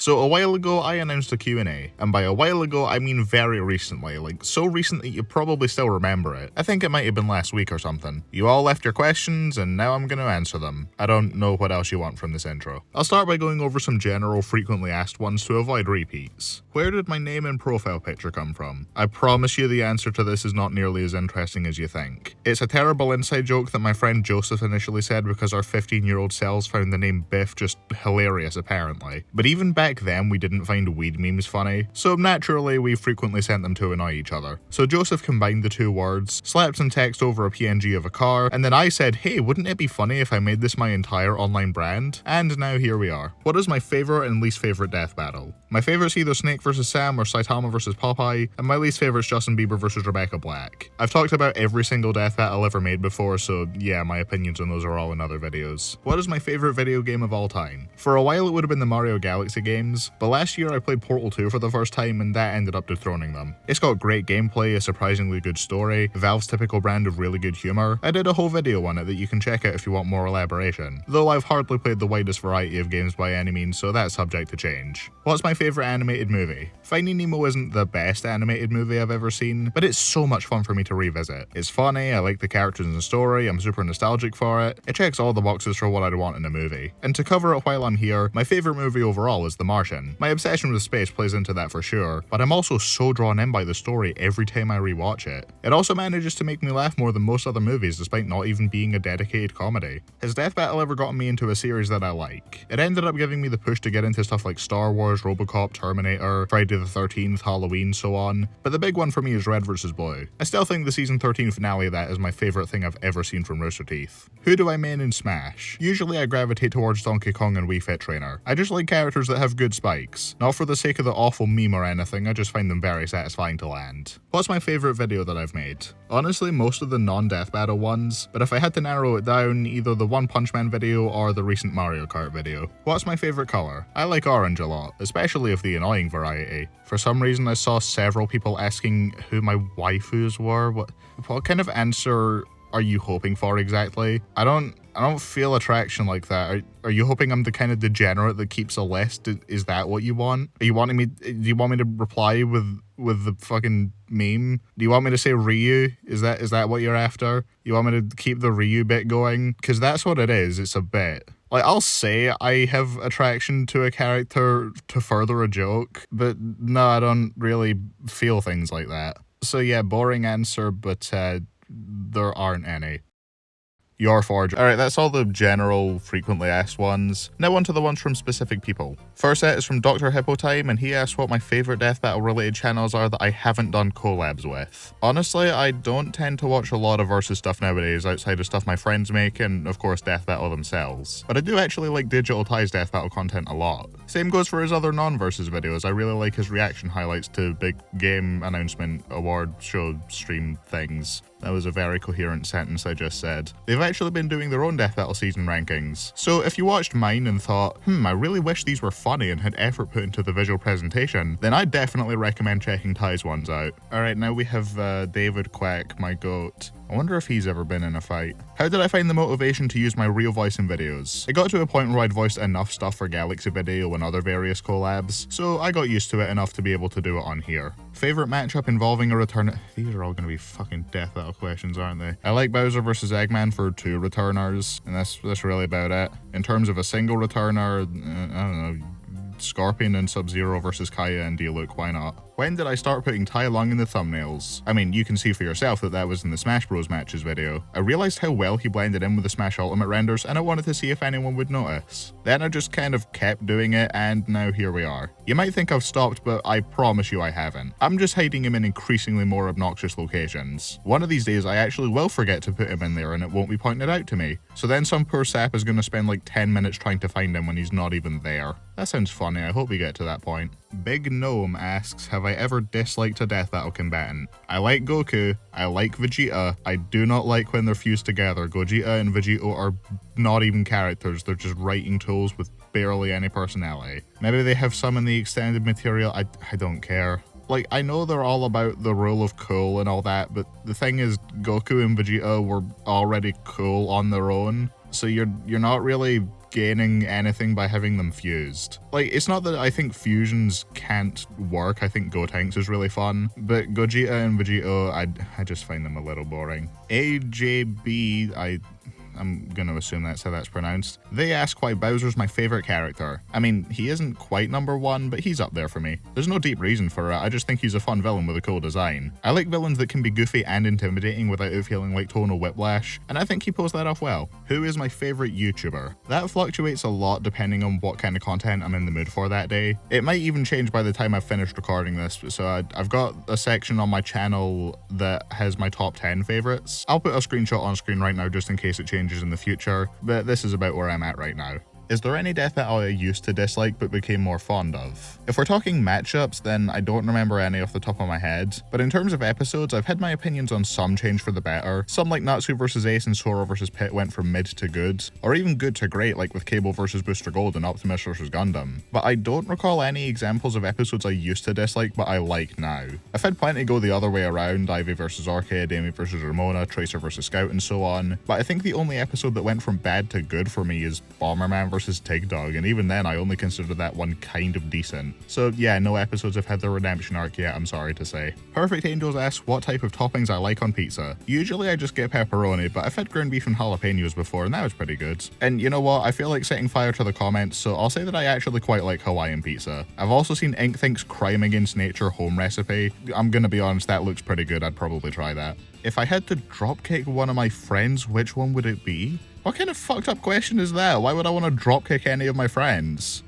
So a while ago I announced a Q&A, and by a while ago I mean very recently, like so recent that you probably still remember it. I think it might have been last week or something. You all left your questions and now I'm going to answer them. I don't know what else you want from this intro. I'll start by going over some general frequently asked ones to avoid repeats. Where did my name and profile picture come from? I promise you the answer to this is not nearly as interesting as you think. It's a terrible inside joke that my friend Joseph initially said because our 15-year-old selves found the name Biff just hilarious apparently. But even back then we didn't find weed memes funny, so naturally we frequently sent them to annoy each other. So Joseph combined the two words, slapped some text over a PNG of a car, and then I said, hey, wouldn't it be funny if I made this my entire online brand? And now here we are. What is my favourite and least favourite death battle? My favourite's either Snake vs Sam or Saitama vs Popeye, and my least favourite's Justin Bieber vs Rebecca Black. I've talked about every single death battle ever made before, so yeah, my opinions on those are all in other videos. What is my favourite video game of all time? For a while it would have been the Mario Galaxy games, but last year I played Portal 2 for the first time and that ended up dethroning them. It's got great gameplay, a surprisingly good story, Valve's typical brand of really good humour. I did a whole video on it that you can check out if you want more elaboration, though I've hardly played the widest variety of games by any means, so that's subject to change. What's my favourite animated movie? Finding Nemo isn't the best animated movie I've ever seen, but it's so much fun for me to revisit. It's funny, I like the characters and story, I'm super nostalgic for it, it checks all the boxes for what I'd want in a movie. And to cover it while I'm here, my favourite movie overall is The Martian. My obsession with space plays into that for sure, but I'm also so drawn in by the story every time I rewatch it. It also manages to make me laugh more than most other movies despite not even being a dedicated comedy. Has Death Battle ever gotten me into a series that I like? It ended up giving me the push to get into stuff like Star Wars, Robocop, Terminator, Friday the 13th, Halloween, so on, but the big one for me is Red vs Blue. I still think the season 13 finale of that is my favourite thing I've ever seen from Rooster Teeth. Who do I main in Smash? Usually I gravitate towards Donkey Kong and Wii Fit Trainer. I just like characters that have good spikes. Not for the sake of the awful meme or anything, I just find them very satisfying to land. What's my favourite video that I've made? Honestly, most of the non-death battle ones, but if I had to narrow it down, either the One Punch Man video or the recent Mario Kart video. What's my favourite colour? I like orange a lot, especially of the annoying variety. For some reason I saw several people asking who my waifus were. What kind of answer are you hoping for exactly? I don't feel attraction like that. Are you hoping I'm the kind of degenerate that keeps a list? Is that what you want? Do you want me to reply with the fucking meme? Do you want me to say Ryu? Is that what you're after? You want me to keep the Ryu bit going? Because that's what it is. It's a bit. Like, I'll say I have attraction to a character to further a joke, but no, I don't really feel things like that. So yeah, boring answer, but there aren't any. Your Forge. Alright, that's all the general, frequently asked ones. Now on to the ones from specific people. First set is from Dr. Hippo Time, and he asked what my favourite death battle related channels are that I haven't done collabs with. Honestly, I don't tend to watch a lot of versus stuff nowadays outside of stuff my friends make, and of course death battle themselves. But I do actually like Digital Ty's death battle content a lot. Same goes for his other non-versus videos. I really like his reaction highlights to big game announcement, award show, stream things. That was a very coherent sentence I just said. They've actually been doing their own death battle season rankings. So if you watched mine and thought, I really wish these were funny and had effort put into the visual presentation, then I'd definitely recommend checking Ty's ones out. Alright, now we have David Quack, my goat. I wonder if he's ever been in a fight. How did I find the motivation to use my real voice in videos? It got to a point where I'd voiced enough stuff for Galaxy Video and other various collabs, so I got used to it enough to be able to do it on here. Favourite matchup involving a return— these are all gonna be fucking death battle questions, aren't they? I like Bowser vs Eggman for 2 returners, and that's really about it. In terms of a single returner, I don't know, Scorpion and Sub-Zero versus Kaya and D-Luke, why not? When did I start putting Tai Lung in the thumbnails? I mean, you can see for yourself that was in the Smash Bros matches video. I realised how well he blended in with the Smash Ultimate renders, and I wanted to see if anyone would notice. Then I just kind of kept doing it, and now here we are. You might think I've stopped, but I promise you I haven't. I'm just hiding him in increasingly more obnoxious locations. One of these days I actually will forget to put him in there and it won't be pointed out to me. So then some poor sap is gonna spend like 10 minutes trying to find him when he's not even there. That sounds funny, I hope we get to that point. Big Gnome asks, have I ever disliked a death battle combatant? I like Goku, I like Vegeta, I do not like when they're fused together. Gogeta and Vegito are not even characters, they're just writing tools with barely any personality. Maybe they have some in the extended material, I don't care. Like, I know they're all about the rule of cool and all that, but the thing is, Goku and Vegeta were already cool on their own, so you're not really gaining anything by having them fused. Like, it's not that I think fusions can't work, I think Gotenks is really fun, but Gogeta and Vegito, I just find them a little boring. AJB, I'm gonna assume that's how that's pronounced. They ask why Bowser's my favorite character. I mean, he isn't quite number one, but he's up there for me. There's no deep reason for it, I just think he's a fun villain with a cool design. I like villains that can be goofy and intimidating without it feeling like tonal whiplash, and I think he pulls that off well. Who is my favorite YouTuber? That fluctuates a lot depending on what kind of content I'm in the mood for that day. It might even change by the time I've finished recording this, so I've got a section on my channel that has my top 10 favorites. I'll put a screenshot on screen right now just in case it changes in the future, but this is about where I'm at right now. Is there any death battle I used to dislike but became more fond of? If we're talking matchups, then I don't remember any off the top of my head, but in terms of episodes, I've had my opinions on some change for the better. Some like Natsu vs Ace and Sora vs Pit went from mid to good, or even good to great like with Cable vs Booster Gold and Optimus vs Gundam. But I don't recall any examples of episodes I used to dislike but I like now. I've had plenty go the other way around, Ivy vs Orchid, Amy vs Ramona, Tracer vs Scout and so on, but I think the only episode that went from bad to good for me is Bomberman vs Tig Dog, and even then I only consider that one kind of decent. So yeah, no episodes have had their redemption arc yet, I'm sorry to say. Perfect Angels asks what type of toppings I like on pizza. Usually I just get pepperoni, but I've had ground beef and jalapenos before and that was pretty good. And you know what, I feel like setting fire to the comments, so I'll say that I actually quite like Hawaiian pizza. I've also seen Inkthink's Crime Against Nature home recipe. I'm gonna be honest, that looks pretty good, I'd probably try that. If I had to dropkick one of my friends, which one would it be? What kind of fucked up question is that? Why would I want to dropkick any of my friends?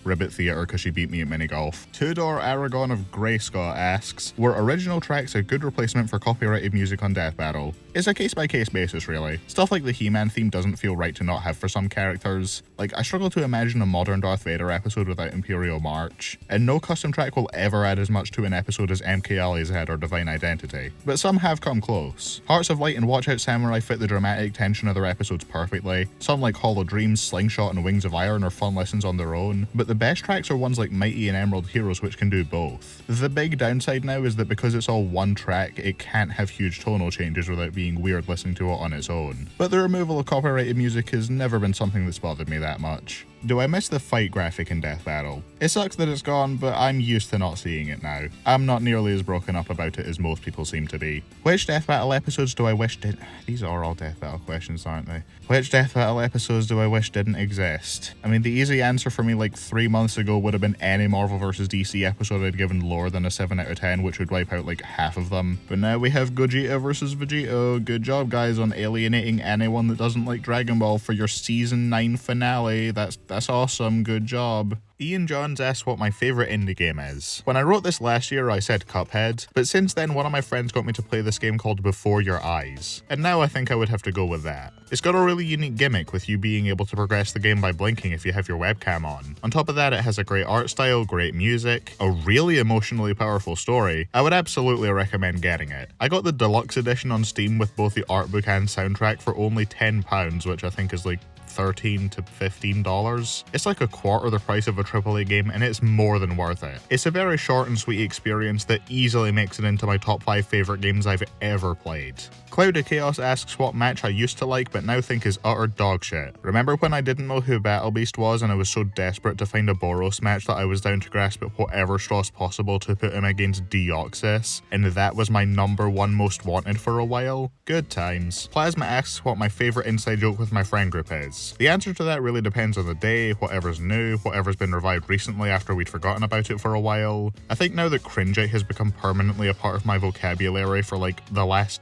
Ribbit Theatre because she beat me at mini-golf. Tudor Aragon of Greyscott asks, were original tracks a good replacement for copyrighted music on Death Battle? It's a case-by-case basis, really. Stuff like the He-Man theme doesn't feel right to not have for some characters. Like, I struggle to imagine a modern Darth Vader episode without Imperial March, and no custom track will ever add as much to an episode as MK Ali's Head or Divine Identity. But some have come close. Hearts of Light and Watch Out Samurai fit the dramatic tension of their episodes perfectly. Some like Hollow Dreams, Slingshot, and Wings of Iron are fun lessons on their own, but the best tracks are ones like Mighty and Emerald Heroes which can do both. The big downside now is that because it's all one track, it can't have huge tonal changes without being weird listening to it on its own. But the removal of copyrighted music has never been something that's bothered me that much. Do I miss the fight graphic in Death Battle? It sucks that it's gone, but I'm used to not seeing it now. I'm not nearly as broken up about it as most people seem to be. Which Death Battle episodes do I wish did— These are all Death Battle questions, aren't they? Which Death Battle episodes do I wish didn't exist? I mean, the easy answer for me like 3 months ago would have been any Marvel vs DC episode I'd given lower than a 7 out of 10, which would wipe out like half of them. But now we have Gogeta vs Vegito. Good job, guys, on alienating anyone that doesn't like Dragon Ball for your Season 9 finale. That's awesome, good job. Ian Johns asks what my favourite indie game is. When I wrote this last year I said Cuphead, but since then one of my friends got me to play this game called Before Your Eyes, and now I think I would have to go with that. It's got a really unique gimmick with you being able to progress the game by blinking if you have your webcam on. On top of that, it has a great art style, great music, a really emotionally powerful story. I would absolutely recommend getting it. I got the deluxe edition on Steam with both the art book and soundtrack for only £10, which I think is like $13 to $15. It's like a quarter the price of a AAA game and it's more than worth it. It's a very short and sweet experience that easily makes it into my top 5 favourite games I've ever played. Cloud of Chaos asks what match I used to like but now think is utter dog shit. Remember when I didn't know who Battle Beast was and I was so desperate to find a Boros match that I was down to grasp at whatever straws possible to put him against Deoxys, and that was my #1 most wanted for a while? Good times. Plasma asks what my favourite inside joke with my friend group is. The answer to that really depends on the day, whatever's new, whatever's been revived recently after we'd forgotten about it for a while. I think now that cringeite has become permanently a part of my vocabulary for like the last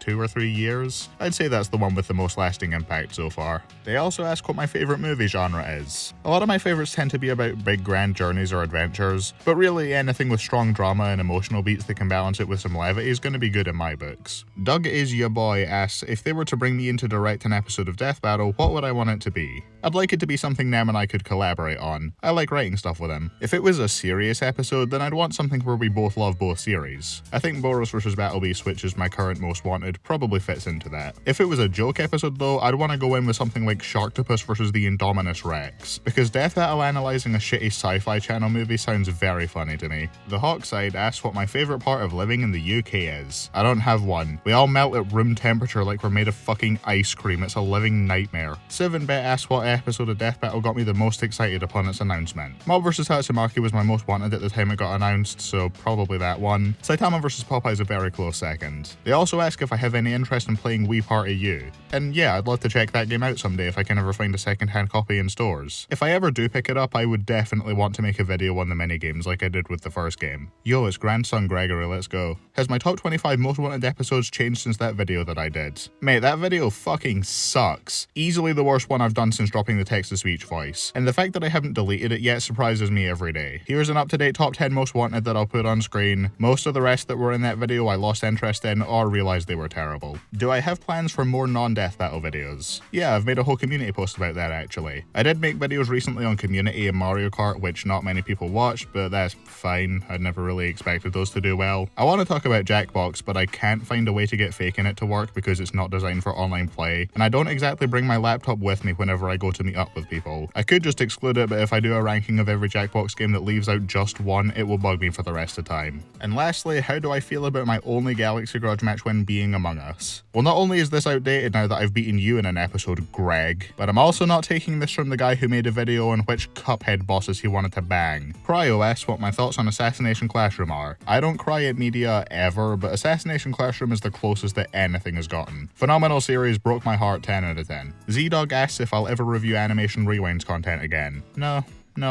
2 or 3 years, I'd say that's the one with the most lasting impact so far. They also ask what my favourite movie genre is. A lot of my favourites tend to be about big grand journeys or adventures, but really anything with strong drama and emotional beats that can balance it with some levity is going to be good in my books. Doug Is Ya Boy asks, if they were to bring me in to direct an episode of Death Battle, what would I want it to be? I'd like it to be something Nam and I could collaborate on. I like writing stuff with him. If it was a serious episode, then I'd want something where we both love both series. I think Boros vs Battle Beast, which is my current most wanted probably fits into that. If it was a joke episode though, I'd want to go in with something like Sharktopus vs the Indominus Rex, because Death Battle analysing a shitty sci-fi channel movie sounds very funny to me. The Hawkside asks what my favourite part of living in the UK is. I don't have one. We all melt at room temperature like we're made of fucking ice cream, it's a living nightmare. 7-Bet asks what episode of Death Battle got me the most excited upon its announcement. Mob vs Tatsumaki was my most wanted at the time it got announced, so probably that one. Saitama vs Popeye is a very close second. They also ask if I have any interest in playing Wii Party U, and yeah, I'd love to check that game out someday if I can ever find a second-hand copy in stores. If I ever do pick it up, I would definitely want to make a video on the minigames like I did with the first game. Yo, it's grandson Gregory, let's go. Has my top 25 most wanted episodes changed since that video that I did? Mate, that video fucking sucks. Easily the worst one I've done since dropping the text-to-speech voice, and the fact that I haven't deleted it yet surprises me every day. Here's an up-to-date top 10 most wanted that I'll put on screen. Most of the rest that were in that video I lost interest in or realised they were terrible. Do I have plans for more non-Death Battle videos? Yeah, I've made a whole community post about that actually. I did make videos recently on Community and Mario Kart, which not many people watched, but that's fine. I'd never really expected those to do well. I want to talk about Jackbox, but I can't find a way to get Faking It to work because it's not designed for online play, and I don't exactly bring my laptop with me whenever I go to meet up with people. I could just exclude it, but if I do a ranking of every Jackbox game that leaves out just one, it will bug me for the rest of the time. And lastly, how do I feel about my only Galaxy Grudge match when being Among Us? Well, not only is this outdated now that I've beaten you in an episode, Greg, but I'm also not taking this from the guy who made a video on which Cuphead bosses he wanted to bang. Cryo asks what my thoughts on Assassination Classroom are. I don't cry at media ever, but Assassination Classroom is the closest that anything has gotten. Phenomenal series, broke my heart 10 out of 10. Z-Dog asks if I'll ever review Animation Rewind's content again. No,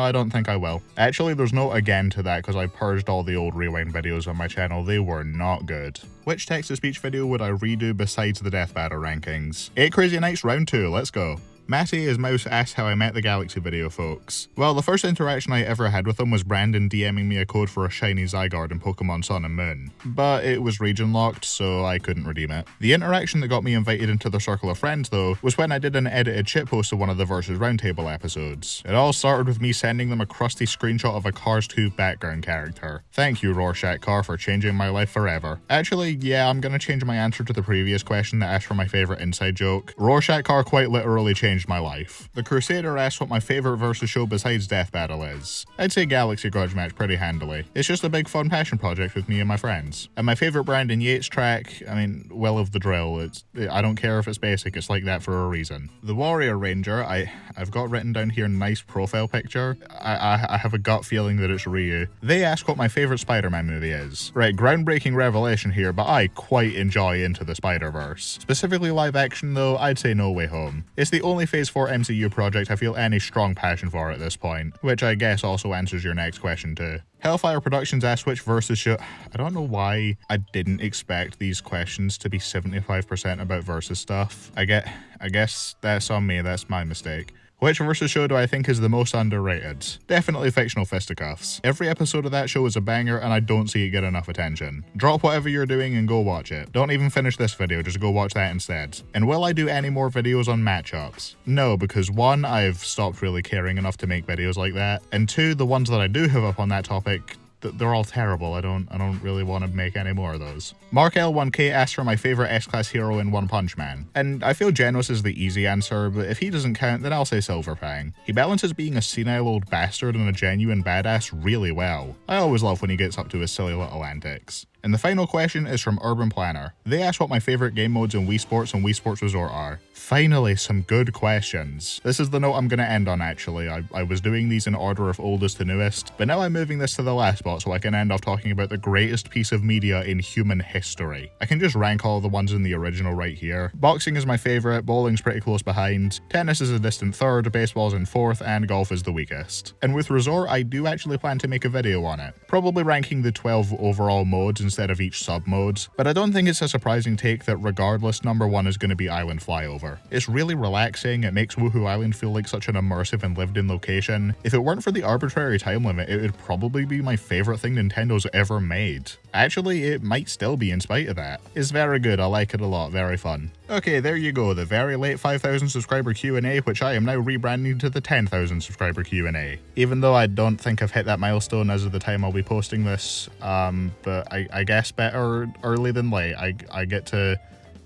I don't think I will. Actually, there's no again to that because I purged all the old Rewind videos on my channel. They were not good. Which text-to-speech video would I redo besides the Death Battle rankings? 8 Crazy Nights Round 2, let's go. Matty is Mouse asks how I met the Galaxy video, folks. Well, the first interaction I ever had with him was Brandon DMing me a code for a shiny Zygarde in Pokemon Sun and Moon. But it was region locked, so I couldn't redeem it. The interaction that got me invited into their circle of friends, though, was when I did an edited shitpost of one of the Versus Roundtable episodes. It all started with me sending them a crusty screenshot of a Cars 2 background character. Thank you, Rorschach Car, for changing my life forever. Actually, yeah, I'm gonna change my answer to the previous question that asked for my favourite inside joke. Rorschach Car quite literally changed my life. The Crusader asks what my favourite Versus show besides Death Battle is. I'd say Galaxy Grudge Match pretty handily. It's just a big fun passion project with me and my friends. And my favourite Brandon Yates track, I mean, Will of the Drill, I don't care if it's basic, it's like that for a reason. The Warrior Ranger, I've got written down here nice profile picture. I have a gut feeling that it's Ryu. They ask what my favourite Spider-Man movie is. Right, groundbreaking revelation here, but I quite enjoy Into the Spider-Verse. Specifically live action though, I'd say No Way Home. It's the only Phase 4 MCU project I feel any strong passion for at this point, which I guess also answers your next question too. Hellfire Productions asks which Versus show. I don't know why I didn't expect these questions to be 75% about Versus stuff. I guess that's on me, that's my mistake. Which Versus show do I think is the most underrated? Definitely Fictional Fisticuffs. Every episode of that show is a banger and I don't see it get enough attention. Drop whatever you're doing and go watch it. Don't even finish this video, just go watch that instead. And will I do any more videos on matchups? No, because 1, I've stopped really caring enough to make videos like that, and 2, the ones that I do have up on that topic, they're all terrible. I don't really want to make any more of those. Mark L1K asks for my favorite S-Class hero in One Punch Man. And I feel Genos is the easy answer, but if he doesn't count, then I'll say Silverfang. He balances being a senile old bastard and a genuine badass really well. I always love when he gets up to his silly little antics. And the final question is from Urban Planner. They ask what my favourite game modes in Wii Sports and Wii Sports Resort are. Finally, some good questions. This is the note I'm going to end on actually. I was doing these in order of oldest to newest, but now I'm moving this to the last spot so I can end off talking about the greatest piece of media in human history. I can just rank all the ones in the original right here. Boxing is my favourite, bowling's pretty close behind, tennis is a distant third, baseball's in fourth, and golf is the weakest. And with Resort, I do actually plan to make a video on it. Probably ranking the 12 overall modes instead of each sub-mode, but I don't think it's a surprising take that regardless, number 1 is going to be Island Flyover. It's really relaxing, it makes Woohoo Island feel like such an immersive and lived-in location. If it weren't for the arbitrary time limit, it would probably be my favourite thing Nintendo's ever made. Actually, it might still be in spite of that. It's very good, I like it a lot, very fun. Okay, there you go, the very late 5,000 subscriber Q&A, which I am now rebranding to the 10,000 subscriber Q&A. Even though I don't think I've hit that milestone as of the time I'll be posting this, but I guess better early than late. I get to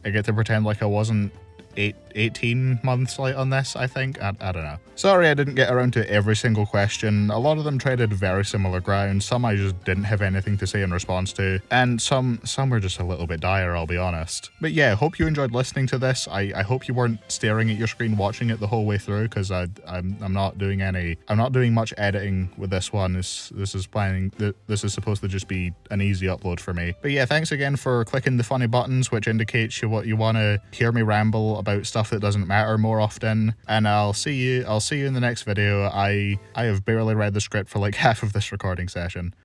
pretend like I wasn't 18 months late on this, I think. I don't know. Sorry I didn't get around to every single question. A lot of them treaded very similar ground, some I just didn't have anything to say in response to, and some were just a little bit dire, I'll be honest. But yeah, hope you enjoyed listening to this. I hope you weren't staring at your screen watching it the whole way through, because I'm not doing much editing with this one. This is supposed to just be an easy upload for me. But yeah, thanks again for clicking the funny buttons, which indicates what you want to hear me ramble about stuff that doesn't matter more often, and I'll see you in the next video. I have barely read the script for like half of this recording session.